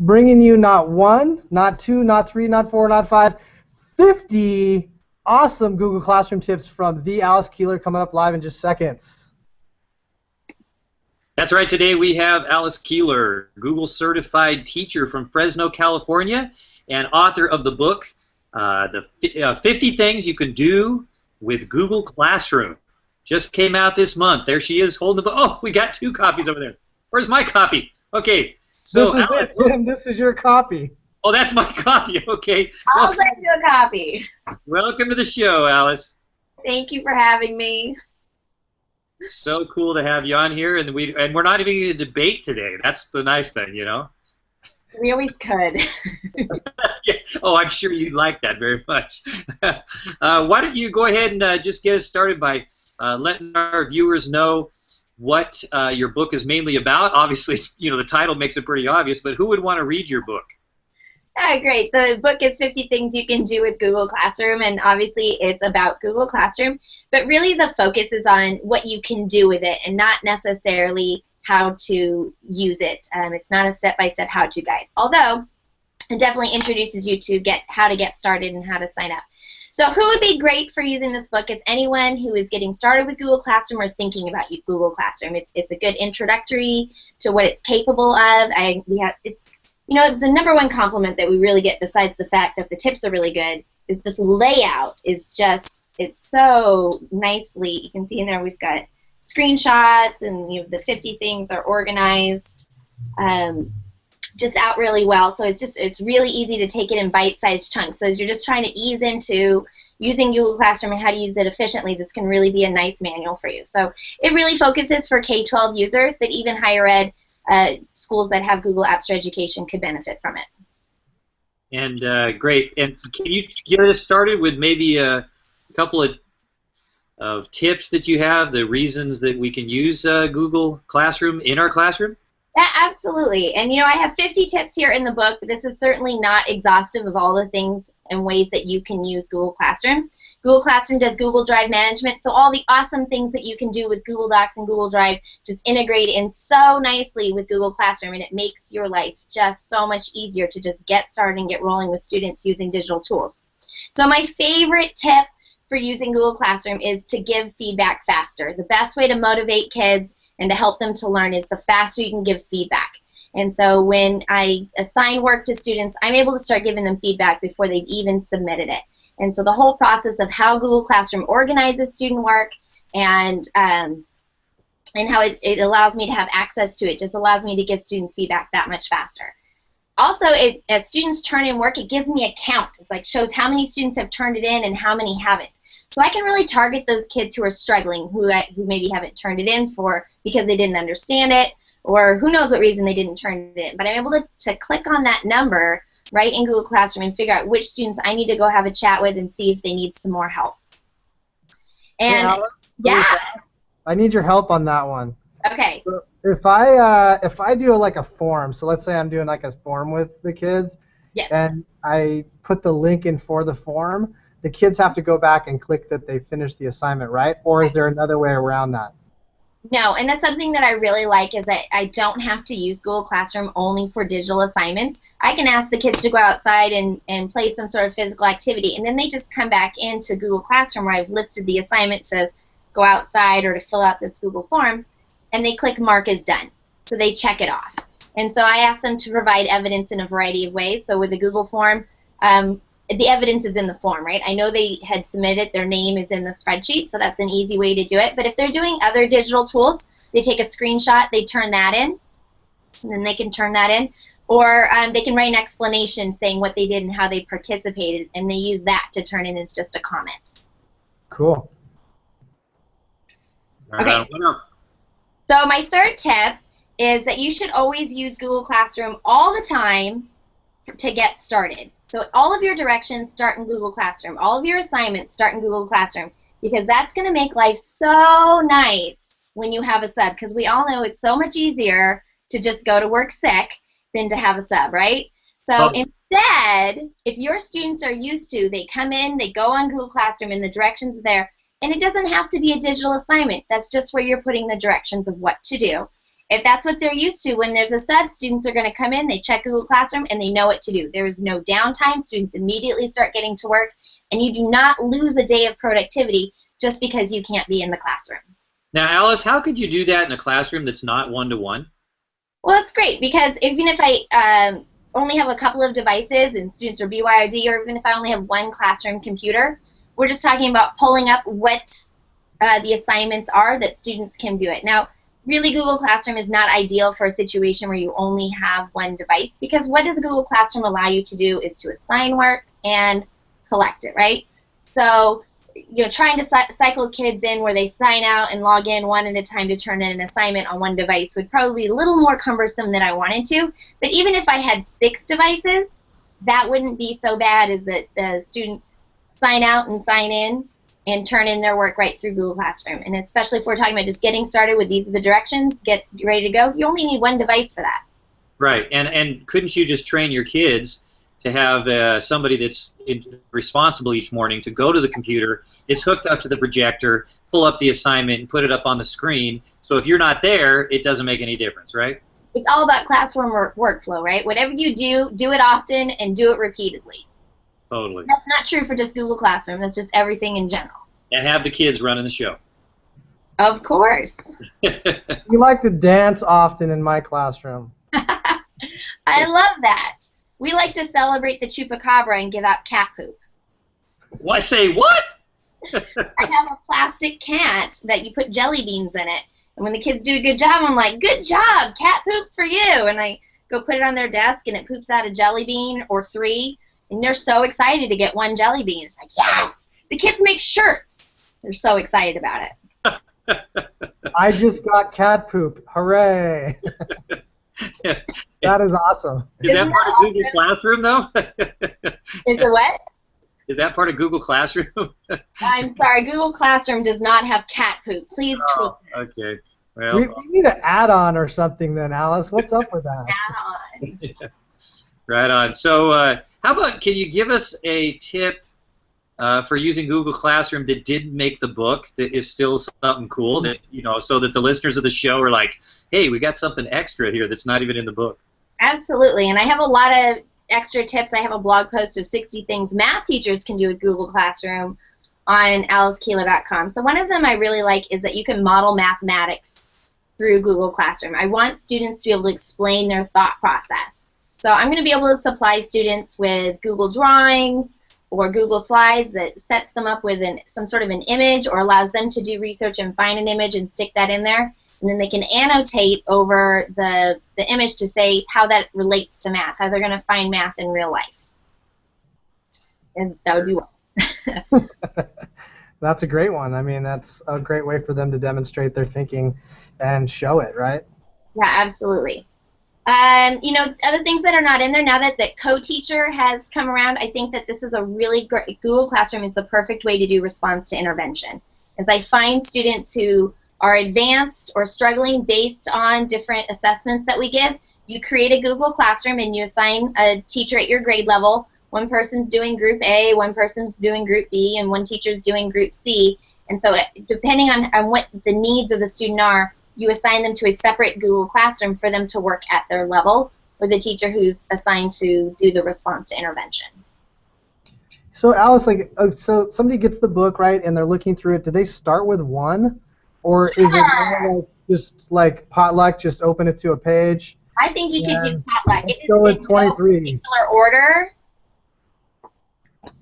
bringing you not one, not two, not three, not four, not five, 50 awesome Google Classroom tips from the Alice Keeler coming up live in just seconds. That's right. Today we have Alice Keeler, Google certified teacher from Fresno, California, and author of the book, the 50 Things You Can Do with Google Classroom. Just came out this month. There she is holding the book. Oh, we got 2 copies over there. Where's my copy? Okay. So this is Alice, it, Jim. This is your copy. Oh, that's my copy. Okay. I'll send you a copy. Welcome to the show, Alice. Thank you for having me. So cool to have you on here, and we're not even going to debate today. That's the nice thing, you know. We always could. Yeah. Oh, I'm sure you'd like that very much. Why don't you go ahead and just get us started by letting our viewers know what your book is mainly about. Obviously, you know, the title makes it pretty obvious, but who would want to read your book? Great. The book is 50 Things You Can Do with Google Classroom, and obviously it's about Google Classroom, but really the focus is on what you can do with it and not necessarily how to use it. It's not a step-by-step how-to guide, although it definitely introduces you to how to get started and how to sign up. So who would be great for using this book is anyone who is getting started with Google Classroom or thinking about Google Classroom. It's a good introductory to what it's capable of. You know, the #1 compliment that we really get, besides the fact that the tips are really good, is this layout is just, it's so nicely, you can see in there we've got screenshots and the 50 things are organized just out really well. So it's really easy to take it in bite-sized chunks. So as you're just trying to ease into using Google Classroom and how to use it efficiently, this can really be a nice manual for you. So it really focuses for K-12 users, but even higher ed schools that have Google Apps for Education could benefit from it. And great. And can you get us started with maybe a couple of tips that you have, the reasons that we can use Google Classroom in our classroom? Yeah, absolutely. And you know, I have 50 tips here in the book, but this is certainly not exhaustive of all the things and ways that you can use Google Classroom. Google Classroom does Google Drive management, so all the awesome things that you can do with Google Docs and Google Drive just integrate in so nicely with Google Classroom, and it makes your life just so much easier to just get started and get rolling with students using digital tools. So my favorite tip for using Google Classroom is to give feedback faster. The best way to motivate kids and to help them to learn is the faster you can give feedback. And so when I assign work to students, I'm able to start giving them feedback before they've even submitted it. And so the whole process of how Google Classroom organizes student work and how it allows me to have access to it just allows me to give students feedback that much faster. Also, as students turn in work, it gives me a count. It's like shows how many students have turned it in and how many haven't. So I can really target those kids who are struggling, who maybe haven't turned it in because they didn't understand it, or who knows what reason they didn't turn it in. But I'm able to click on that number right in Google Classroom and figure out which students I need to go have a chat with and see if they need some more help. And hey, Alex, yeah, I need your help on that one. okay. So if I do like a form, so let's say I'm doing like a form with the kids, Yes. and I put the link in for the form, the kids have to go back and click that they finished the assignment, right? Or is there another way around that? No, and that's something that I really like is that I don't have to use Google Classroom only for digital assignments. I can ask the kids to go outside and play some sort of physical activity, and then they just come back into Google Classroom where I've listed the assignment to go outside or to fill out this Google form, and they click Mark as done. So they check it off. And so I ask them to provide evidence in a variety of ways. So with the Google form, the evidence is in the form, right? I know they had submitted it, their name is in the spreadsheet, so that's an easy way to do it. But if they're doing other digital tools, they take a screenshot, they turn that in, and then they can turn that in. Or they can write an explanation saying what they did and how they participated, and they use that to turn in as just a comment. Cool. Okay. What else? So my third tip is that you should always use Google Classroom all the time to get started. So all of your directions start in Google Classroom. All of your assignments start in Google Classroom because that's going to make life so nice when you have a sub, because we all know it's so much easier to just go to work sick than to have a sub, right? So instead, if your students are used to, they come in, they go on Google Classroom, and the directions are there, and it doesn't have to be a digital assignment. That's just where you're putting the directions of what to do. if that's what they're used to, when there's a sub, students are going to come in, they check Google Classroom, and they know what to do. There is no downtime. Students immediately start getting to work, and you do not lose a day of productivity just because you can't be in the classroom. Now, Alice, how could you do that in a classroom that's not one-to-one? Well, that's great, because even if I only have a couple of devices and students are BYOD, or even if I only have one classroom computer, we're just talking about pulling up what the assignments are that students can do it. Now, really, Google Classroom is not ideal for a situation where you only have one device, because what does Google Classroom allow you to do is to assign work and collect it, right? So, you know, trying to cycle kids in where they sign out and log in one at a time to turn in an assignment on one device would probably be a little more cumbersome than I wanted to. But even if I had 6 devices, that wouldn't be so bad, as that the students sign out and sign in and turn in their work right through Google Classroom. And especially if we're talking about just getting started with these are the directions, get ready to go, you only need one device for that. Right, and couldn't you just train your kids to have somebody that's responsible each morning to go to the computer, it's hooked up to the projector, pull up the assignment, and put it up on the screen, so if you're not there, it doesn't make any difference, right? It's all about classroom workflow, right? Whatever you do it often and do it repeatedly. Totally. That's not true for just Google Classroom. That's just everything in general. And have the kids running the show. Of course. You like to dance often in my classroom. I love that. We like to celebrate the chupacabra and give out cat poop. What? Say what? I have a plastic cat that you put jelly beans in it. And when the kids do a good job, I'm like, good job, cat poop for you. And I go put it on their desk, and it poops out a jelly bean or 3. And they're so excited to get 1 jelly bean. It's like, yes! The kids make shirts. They're so excited about it. I just got cat poop. Hooray! That is awesome. Is that part of Google Classroom, though? Is it what? Is that part of Google Classroom? I'm sorry, Google Classroom does not have cat poop. Please tweet. Okay. Well, We need an add-on or something then, Alice. What's up with that? Add-on. Right on. So how about, can you give us a tip for using Google Classroom that didn't make the book, that is still something cool, that, you know, so that the listeners of the show are like, hey, we got something extra here that's not even in the book? Absolutely, and I have a lot of extra tips. I have a blog post of 60 things math teachers can do with Google Classroom on alicekeeler.com. So one of them I really like is that you can model mathematics through Google Classroom. I want students to be able to explain their thought process. So I'm going to be able to supply students with Google Drawings or Google Slides that sets them up with some sort of an image, or allows them to do research and find an image and stick that in there. And then they can annotate over the image to say how that relates to math, how they're going to find math in real life. And that would be one. That's a great one. I mean, that's a great way for them to demonstrate their thinking and show it, right? Yeah, absolutely. You know, other things that are not in there, now that the co-teacher has come around, I think that this is a really great, Google Classroom is the perfect way to do response to intervention. As I find students who are advanced or struggling based on different assessments that we give, you create a Google Classroom and you assign a teacher at your grade level. One person's doing Group A, one person's doing Group B, and one teacher's doing Group C. And so depending on what the needs of the student are, you assign them to a separate Google Classroom for them to work at their level, or the teacher who's assigned to do the response to intervention. So Alice, like, so somebody gets the book, right, and they're looking through it. Do they start with one? Or is it more like just like potluck, just open it to a page? I think you could do potluck. Let's go with 23. No particular order.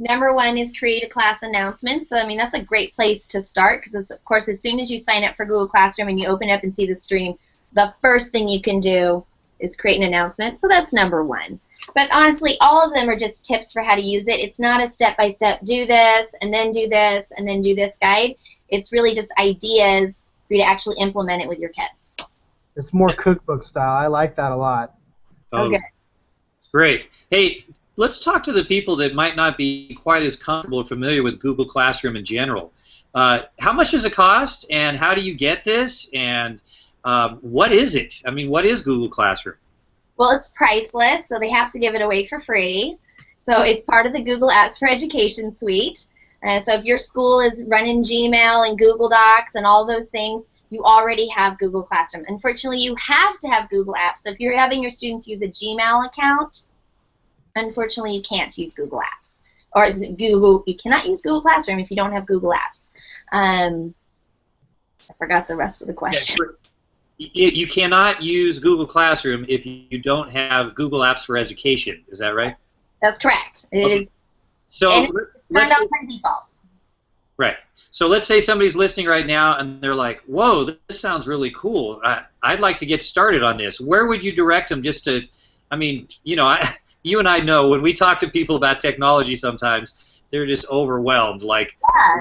Number 1 is create a class announcement. So, I mean, that's a great place to start, because, of course, as soon as you sign up for Google Classroom and you open up and see the stream, the first thing you can do is create an announcement. So that's number 1. But honestly, all of them are just tips for how to use it. It's not a step-by-step do this, and then do this, and then do this guide. It's really just ideas for you to actually implement it with your kids. It's more cookbook style. I like that a lot. Okay. It's great. Hey, let's talk to the people that might not be quite as comfortable or familiar with Google Classroom in general. How much does it cost, and how do you get this, and what is it? I mean, what is Google Classroom? Well, it's priceless, so they have to give it away for free. So it's part of the Google Apps for Education suite. So if your school is running Gmail and Google Docs and all those things, you already have Google Classroom. Unfortunately, you have to have Google Apps. So if you're having your students use a Gmail account, unfortunately, you can't use Google Apps. Or you cannot use Google Classroom if you don't have Google Apps. I forgot the rest of the question. You cannot use Google Classroom if you don't have Google Apps for Education. Is that right? That's correct. It is. So let's say, by default. Right. So let's say somebody's listening right now and they're like, "Whoa, this sounds really cool. I'd like to get started on this." Where would you direct them? Just to, I mean, you and I know when we talk to people about technology, sometimes they're just overwhelmed. Like,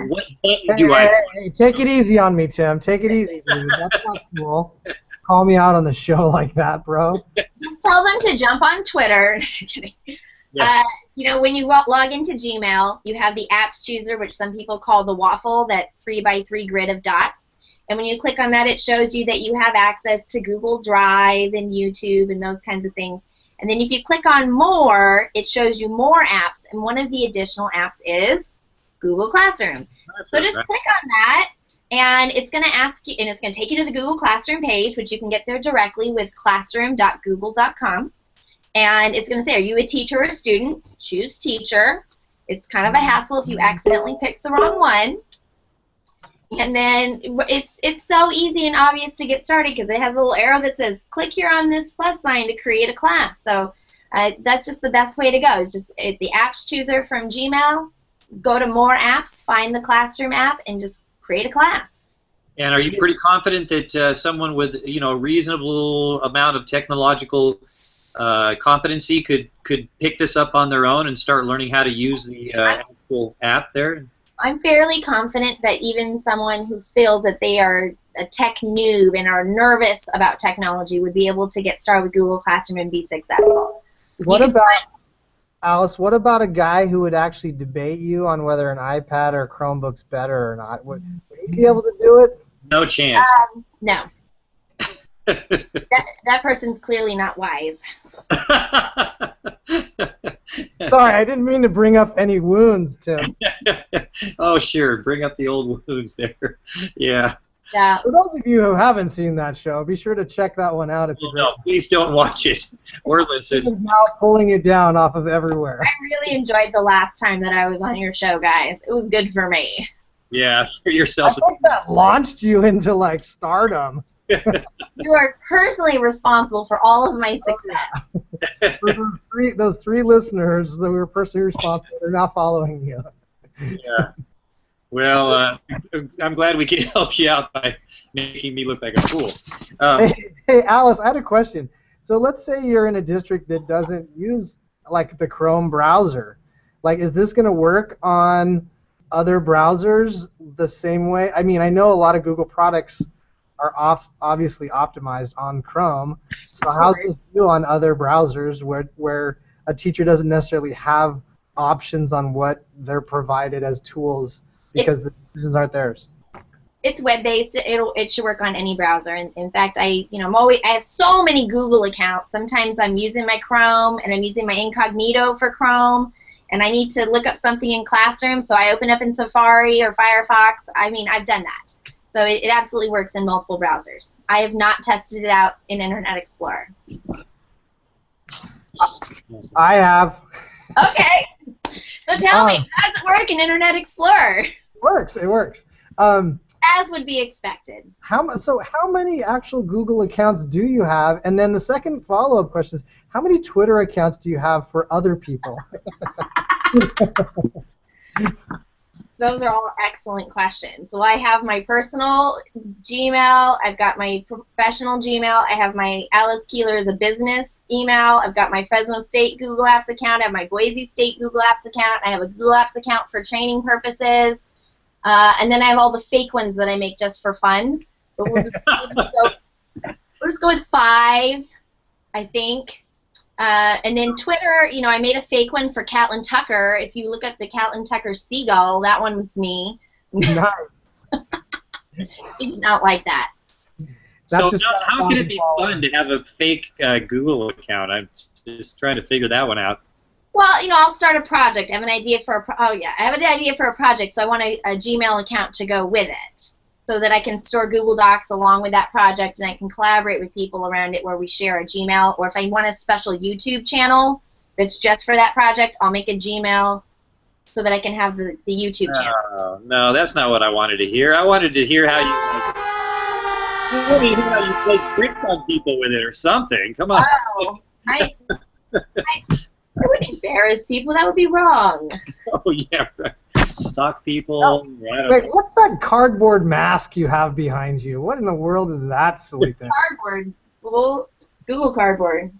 what button do I? Hey, take it easy on me, Tim. Take it easy, dude. That's not cool. Call me out on the show like that, bro. Just tell them to jump on Twitter. Yeah. When you log into Gmail, you have the apps chooser, which some people call the waffle, that 3x3 grid of dots. And when you click on that, it shows you that you have access to Google Drive and YouTube and those kinds of things. And then if you click on more, it shows you more apps. And one of the additional apps is Google Classroom. So just click on that, and it's going to ask you, and it's going to take you to the Google Classroom page, which you can get there directly with classroom.google.com. And it's going to say, are you a teacher or a student? Choose teacher. It's kind of a hassle if you accidentally pick the wrong one. And then it's so easy and obvious to get started because it has a little arrow that says, click here on this plus sign to create a class. So that's just the best way to go. It's just the apps chooser from Gmail, go to more apps, find the Classroom app, and just create a class. And are you pretty confident that someone with a reasonable amount of technological competency could pick this up on their own and start learning how to use the actual app there? I'm fairly confident that even someone who feels that they are a tech noob and are nervous about technology would be able to get started with Google Classroom and be successful. Alice, what about a guy who would actually debate you on whether an iPad or Chromebook's better or not? Would he be able to do it? No chance. No. That person's clearly not wise. Sorry, I didn't mean to bring up any wounds, Tim. Oh, sure. Bring up the old wounds there. Yeah. Yeah. For those of you who haven't seen that show, be sure to check that one out. It's a great. No, please don't watch it or listen. Tim is now pulling it down off of everywhere. I really enjoyed the last time that I was on your show, guys. It was good for me. Yeah, for yourself. I think that launched you into like stardom. You are personally responsible for all of my success. For those three listeners that were personally responsible, they're now following you. Yeah. Well, I'm glad we can help you out by making me look like a fool. Hey, Alice, I had a question. So let's say you're in a district that doesn't use like the Chrome browser. Like, is this going to work on other browsers the same way? I mean, I know a lot of Google products are obviously optimized on Chrome. So how's this do on other browsers where a teacher doesn't necessarily have options on what they're provided as tools because the decisions aren't theirs? It's web-based. It should work on any browser. In fact, I have so many Google accounts. Sometimes I'm using my Chrome and I'm using my incognito for Chrome, and I need to look up something in Classroom, so I open up in Safari or Firefox. I mean, I've done that. So it absolutely works in multiple browsers. I have not tested it out in Internet Explorer. I have. Okay. So tell me, how does it work in Internet Explorer? It works. As would be expected. How many actual Google accounts do you have? And then the second follow-up question is, how many Twitter accounts do you have for other people? Those are all excellent questions. So I have my personal Gmail. I've got my professional Gmail. I have my Alice Keeler as a business email. I've got my Fresno State Google Apps account. I have my Boise State Google Apps account. I have a Google Apps account for training purposes. And then I have all the fake ones that I make just for fun. But we'll just go with 5, I think. And then Twitter, I made a fake one for Catlin Tucker. If you look up the Catlin Tucker seagull, that one was me. Nice. He did not like that. So how can it be fun to have a fake Google account? I'm just trying to figure that one out. Well, I'll start a project. I have an idea for I have an idea for a project, so I want a Gmail account to go with it. so that I can store Google Docs along with that project, and I can collaborate with people around it where we share a Gmail. Or if I want a special YouTube channel that's just for that project, I'll make a Gmail so that I can have the YouTube channel. No, that's not what I wanted to hear. I wanted to hear how you play tricks on people with it or something. Come on. Oh, I wouldn't embarrass people. That would be wrong. Oh, yeah, right. Stalk people. Oh, wait, what's that cardboard mask you have behind you? What in the world is that silly thing? Cardboard. Google Cardboard.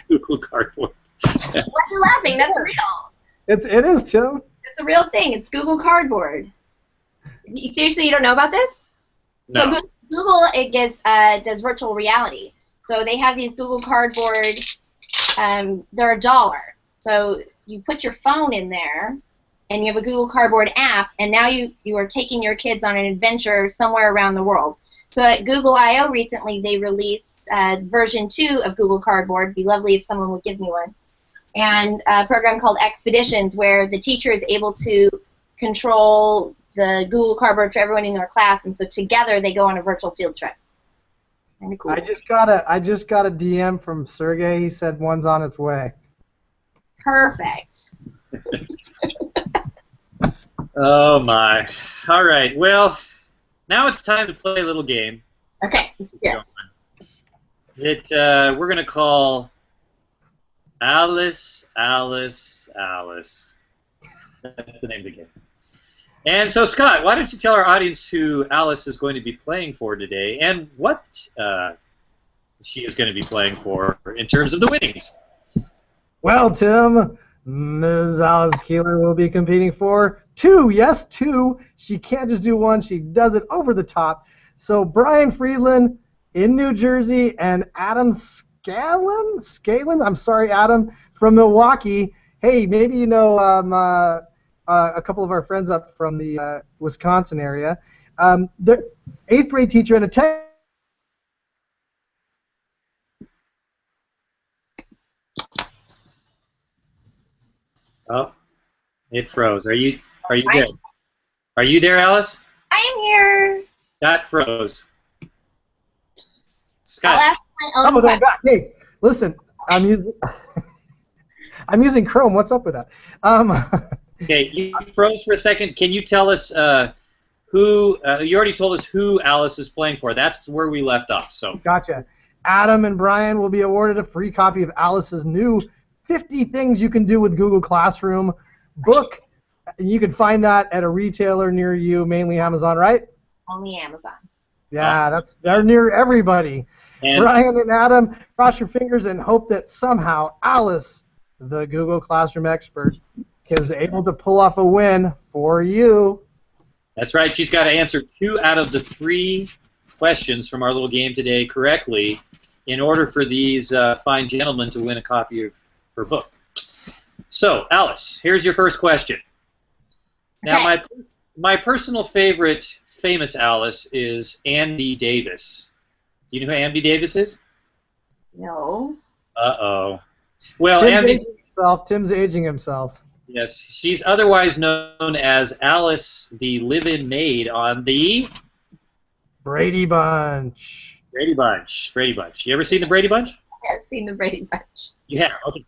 Google Cardboard. Why are you laughing? That's real. It is, Tim. It's a real thing. It's Google Cardboard. Seriously, you don't know about this? No. So Google does virtual reality. So they have these Google Cardboard. They're $1. So you put your phone in there, and you have a Google Cardboard app, and now you are taking your kids on an adventure somewhere around the world. So at Google I/O recently, they released version 2 of Google Cardboard. It'd be lovely if someone would give me one. And a program called Expeditions, where the teacher is able to control the Google Cardboard for everyone in their class, and so together they go on a virtual field trip. Kind of cool. I just got a DM from Sergey. He said one's on its way. Perfect. Oh my. All right. Well, now it's time to play a little game. Okay. Yeah. We're going to call Alice. That's the name of the game. And so, Scott, why don't you tell our audience who Alice is going to be playing for today and what she is going to be playing for in terms of the winnings? Well, Tim, Ms. Alice Keeler will be competing for 2. Yes, 2. She can't just do 1. She does it over the top. So Brian Friedland in New Jersey and Adam Scalen? I'm sorry, Adam, from Milwaukee. Hey, maybe you know a couple of our friends up from the Wisconsin area. They're 8th grade teacher and a 10th. Oh, it froze. Are you there? Are you there, Alice? I am here. Scott froze. Scott. I'll ask my own question. Back. Hey, listen, I'm using Chrome. What's up with that? Okay, you froze for a second. Can you tell us who? You already told us who Alice is playing for. That's where we left off. So. Gotcha. Adam and Brian will be awarded a free copy of Alice's new 50 Things You Can Do with Google Classroom book. You can find that at a retailer near you, mainly Amazon, right? Only Amazon. Yeah, they're near everybody. And Brian and Adam, cross your fingers and hope that somehow Alice, the Google Classroom expert, is able to pull off a win for you. That's right. She's got to answer 2 out of the 3 questions from our little game today correctly in order for these fine gentlemen to win a copy of her book. So, Alice, here's your first question. Now, Okay. my personal favorite famous Alice is Andy Davis. Do you know who Andy Davis is? No. Uh-oh. Well, Tim's aging himself. Yes, she's otherwise known as Alice, the live-in maid on the Brady Bunch. Brady Bunch. Brady Bunch. You ever seen the Brady Bunch? I have seen the Brady Bunch. You have. Okay.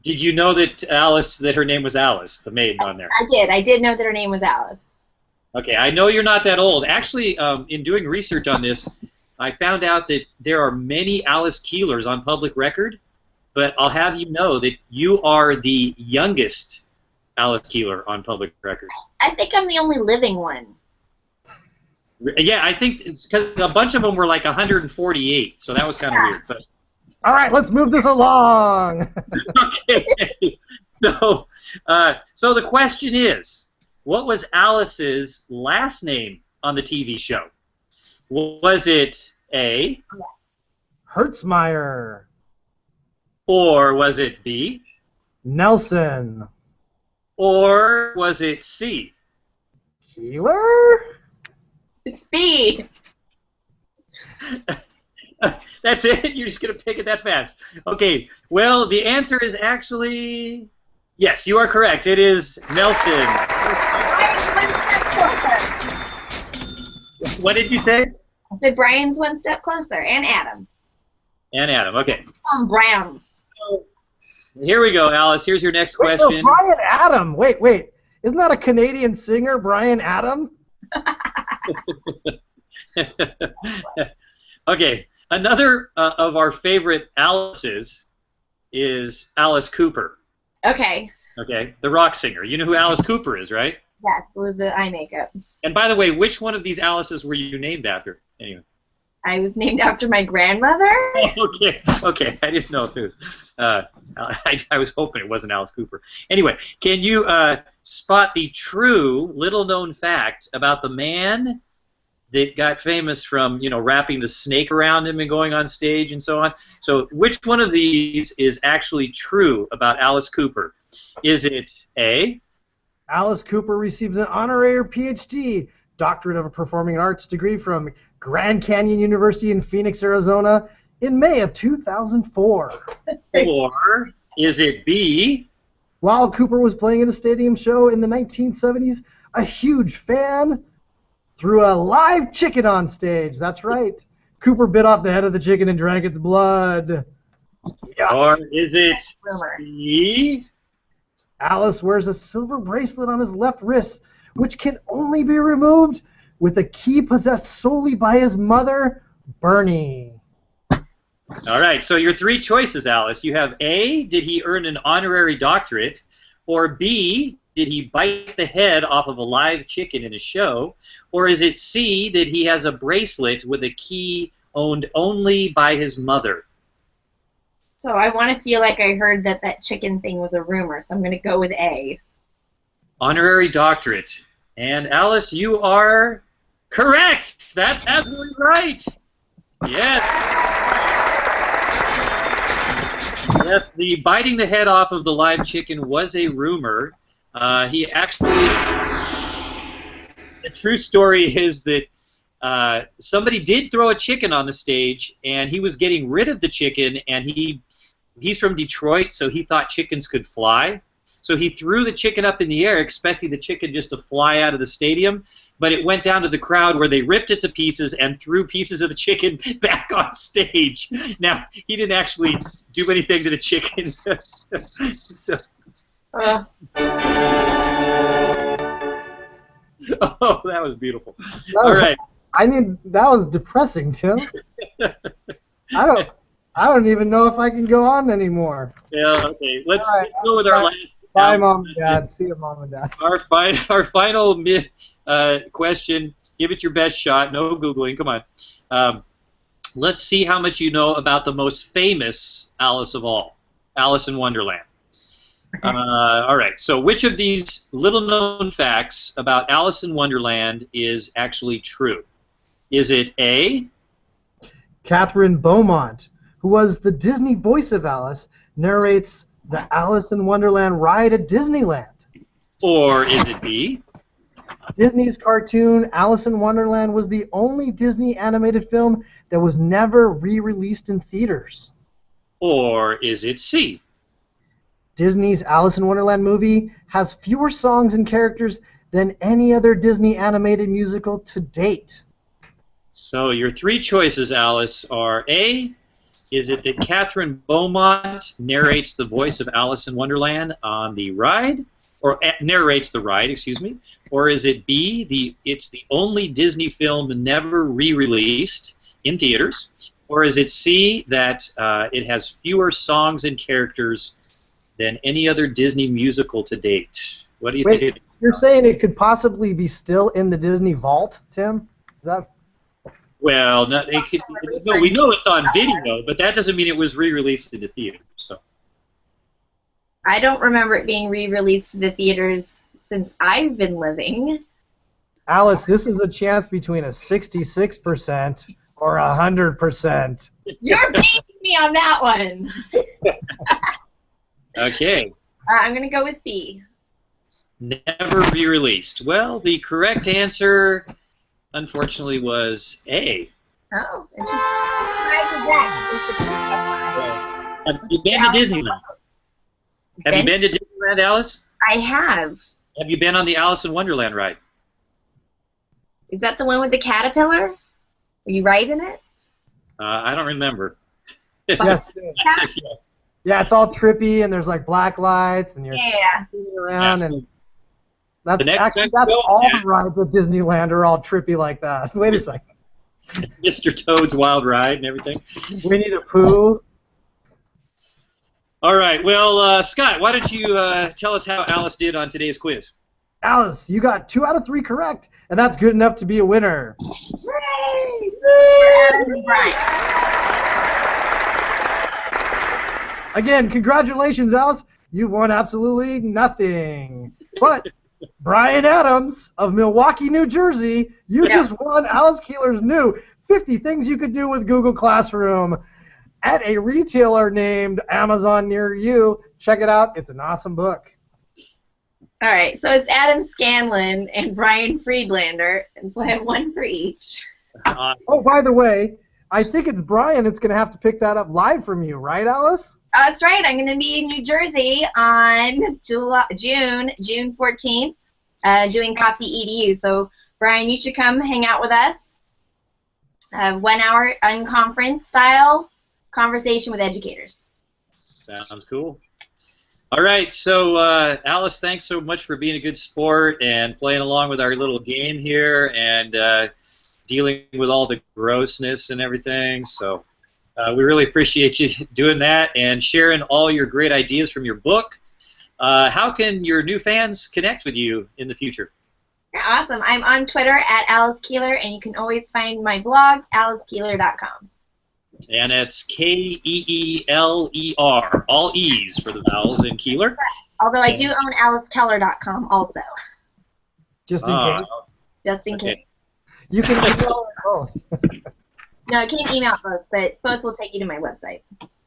Did you know that her name was Alice, the maid on there? I did. I did know that her name was Alice. Okay, I know you're not that old. Actually, in doing research on this, I found out that there are many Alice Keelers on public record, but I'll have you know that you are the youngest Alice Keeler on public record. I think I'm the only living one. Yeah, I think it's because a bunch of them were like 148, so that was kind of weird. But all right, let's move this along. Okay. So the question is, what was Alice's last name on the TV show? Was it A? Hertzmeyer. Or was it B? Nelson. Or was it C? Keeler? It's B. That's it? You're just going to pick it that fast? Okay, well, the answer is actually... Yes, you are correct. It is Nelson. What did you say? I said Brian's one step closer, and Adam. And Adam. Okay. Brown. Here we go, Alice. Here's your next Wait, question. no, Brian Adam. Wait. Isn't that a Canadian singer, Brian Adam? Okay. Another of our favorite Alice's is Alice Cooper. Okay. Okay. The rock singer. You know who Alice Cooper is, right? Yes, with the eye makeup. And by the way, which one of these Alices were you named after? Anyway. I was named after my grandmother. Okay. I didn't know if it was. I was hoping it wasn't Alice Cooper. Anyway, can you spot the true little-known fact about the man that got famous from, wrapping the snake around him and going on stage and so on? So, which one of these is actually true about Alice Cooper? Is it A? Alice Cooper received an honorary PhD, Doctorate of Performing Arts degree from Grand Canyon University in Phoenix, Arizona, in May of 2004. Or is it B? While Cooper was playing at a stadium show in the 1970s, a huge fan threw a live chicken on stage. That's right. Cooper bit off the head of the chicken and drank its blood. Yeah. Or is it C? Alice wears a silver bracelet on his left wrist, which can only be removed with a key possessed solely by his mother, Bernie. All right, so your three choices, Alice. You have A, did he earn an honorary doctorate? Or B, did he bite the head off of a live chicken in a show? Or is it C, that he has a bracelet with a key owned only by his mother? So I want to feel like I heard that chicken thing was a rumor, so I'm going to go with A. Honorary doctorate. And Alice, you are correct. That's absolutely right. Yes. Yes, the biting the head off of the live chicken was a rumor. He actually, the true story is that somebody did throw a chicken on the stage, and he was getting rid of the chicken, and he's from Detroit, so he thought chickens could fly. So he threw the chicken up in the air, expecting the chicken just to fly out of the stadium, but it went down to the crowd where they ripped it to pieces and threw pieces of the chicken back on stage. Now, he didn't actually do anything to the chicken. So. Oh, that was beautiful. All right. That was depressing, Tim. I don't even know if I can go on anymore. Yeah, okay. Let's go with our last. Bye, Mom and Dad. See you, Mom and Dad. Our final question. Give it your best shot. No Googling. Come on. Let's see how much you know about the most famous Alice of all, Alice in Wonderland. All right. So which of these little-known facts about Alice in Wonderland is actually true? Is it A? Catherine Beaumont, who was the Disney voice of Alice, narrates the Alice in Wonderland ride at Disneyland. Or is it B? Disney's cartoon Alice in Wonderland was the only Disney animated film that was never re-released in theaters. Or is it C? Disney's Alice in Wonderland movie has fewer songs and characters than any other Disney animated musical to date. So your three choices, Alice, are A, is it that Catherine Beaumont narrates the voice of Alice in Wonderland on the ride, or narrates the ride, excuse me, or is it B, it's the only Disney film never re-released in theaters, or is it C, that it has fewer songs and characters than any other Disney musical to date? What do you think? You're saying it could possibly be still in the Disney vault, Tim? Is that... Well, no, we know it's on video, but that doesn't mean it was re-released into theaters. So. I don't remember it being re-released to the theaters since I've been living. Alice, this is a chance between a 66% or 100%. You're beating me on that one. Okay. I'm going to go with B. Never re-released. Well, the correct answer, unfortunately, was A. Oh, interesting. Have you been to Disneyland? Have you been to Disneyland, Alice? I have. Have you been on the Alice in Wonderland ride? Is that the one with the caterpillar? Are you writing it? I don't remember. Yes. Yes. Yeah, it's all trippy, and there's like black lights, and you're Yeah. moving around, Yes. and that's The next actually time that's you go, all yeah. the rides at Disneyland are all trippy like that. Wait a second. Mr. Toad's Wild Ride and everything. Winnie the Pooh. All right. Well, Scott, why don't you tell us how Alice did on today's quiz? Alice, you got 2 out of 3 correct, and that's good enough to be a winner. Hooray! For Adam and Brian. Again, congratulations, Alice. You've won absolutely nothing. But Brian Adams of Milwaukee, New Jersey, you just won Alice Keeler's new 50 Things You Could Do with Google Classroom at a retailer named Amazon near you. Check it out. It's an awesome book. All right, so it's Adam Scanlon and Brian Friedlander, and so I have one for each. Awesome. Oh, by the way, I think it's Brian that's going to have to pick that up live from you, right, Alice? That's right. I'm going to be in New Jersey on June 14th, doing Coffee EDU. So, Brian, you should come hang out with us. 1 hour unconference style conversation with educators. Sounds cool. All right, so Alice, thanks so much for being a good sport and playing along with our little game here and dealing with all the grossness and everything. So we really appreciate you doing that and sharing all your great ideas from your book. How can your new fans connect with you in the future? Awesome. I'm on Twitter at Alice Keeler, and you can always find my blog, alicekeeler.com. And it's Keeler, all E's for the vowels in Keeler. Although I do own alicekeller.com also. Just in case. Just in case. You can email both. No, I can't email both, but both will take you to my website.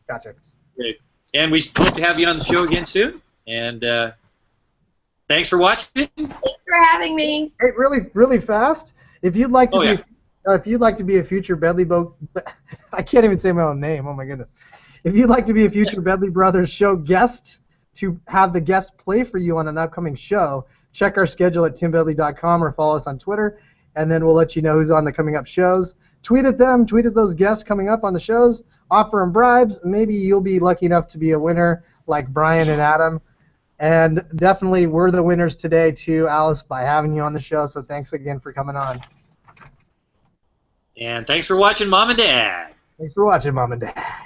Gotcha. Great. And we hope to have you on the show again soon. And thanks for watching. Thanks for having me. Hey, really fast. If you'd like to be a future Bedley I can't even say my own name. Oh my goodness. If you'd like to be a future Bedley Brothers show guest to have the guest play for you on an upcoming show, check our schedule at timbedley.com or follow us on Twitter, and then we'll let you know who's on the coming up shows. Tweet at them. Tweet at those guests coming up on the shows. Offer them bribes. Maybe you'll be lucky enough to be a winner like Brian and Adam. And definitely we're the winners today too, Alice, by having you on the show. So thanks again for coming on. And thanks for watching, Mom and Dad. Thanks for watching, Mom and Dad.